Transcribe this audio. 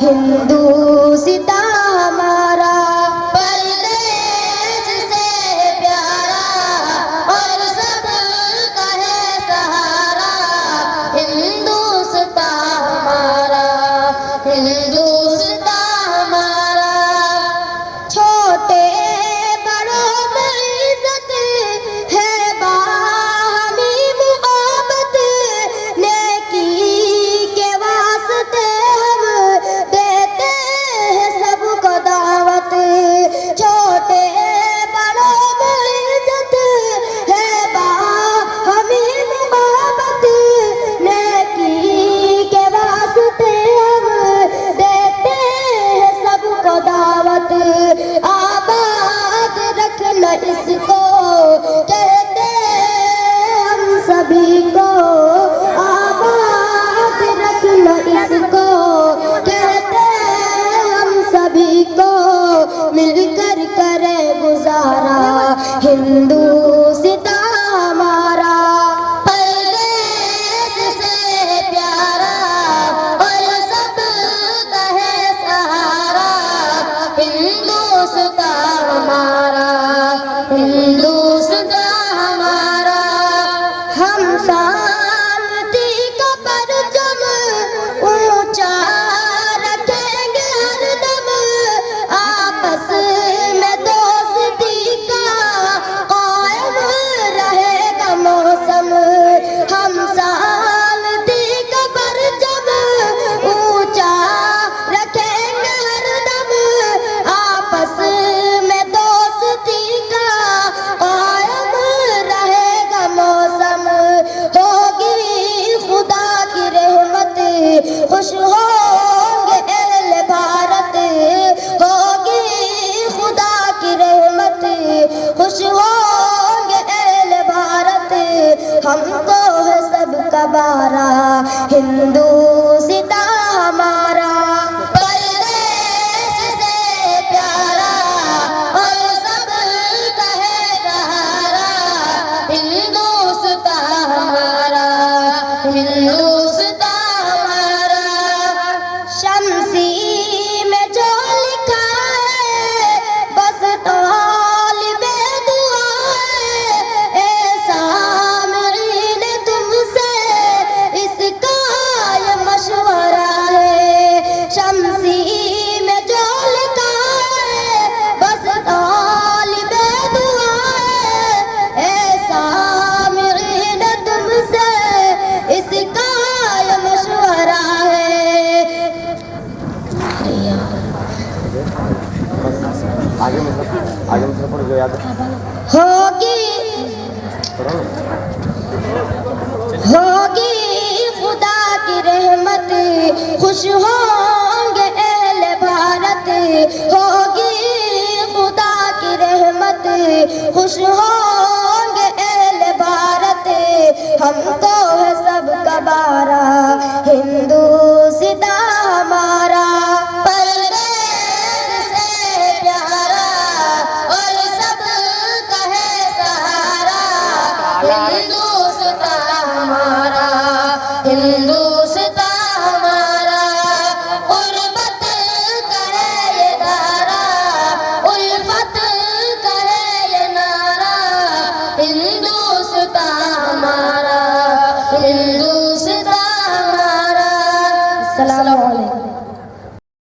हिंदू सीता हमारा परदेश से प्यारा और सब का है सहारा। हिंदुस्ता हमारा, हिंदुस्ता हमारा। छोटे बड़ों में इज्जत है, बाहमी मुहब्बत, नेकी के वास्ते हम देते हैं सबको दावत। छोटे बड़ों में इज्जत है, बाहमी मुहब्बत, नेकी के वास्ते हम देते हैं सबको दावत। आबाद रखना इसको कहते हम सभी को, आबाद रखना इसको कहते हम सभी को। मिलकर करे गुजारा हिंदू सीता हमारा। परदेश से प्यारा और सब का है सहारा। हिंदुस्ता हमारा, हिंदुस्ता हमारा। हम शांति का परचम ऊंचा रखेंगे हरदम, आपस में दोस्ती का कायम रहेगा मौसम। हम शांति का परचम ऊंचा रखेंगे हरदम, आपस में दोस्ती का कायम रहेगा मौसम। होगी खुदा की रहमत, खुश होंगे अहले भारत। होगी खुदा की रहमत, खुश होंगे अहले भारत। हमको है सबका बारा हिंदू सीता हमारा। परदेश से प्यारा और सब का है सहारा। हिंदुस्ता हमारा, हिंदुस्ता हमारा। शमसी में जो लिखा है बस तालिबे दुआ है। ऐसा मेरे तुमसे इसका ये मशवरा है। शमसी में जो लिखा है बस तालिबे दुआ है। ऐसा मेरे तुमसे इसका ये मशवरा है। आगे मतलब पढ़ जो याद होगी खुदा की रहमत, खुश होंगे अहले भारत। होगी खुदा की रहमत, खुश होंगे अहले भारत। हमको है सबका बारा हिंदू सीता हमारा। परदेश से प्यारा और सब का है सहारा। हिंदू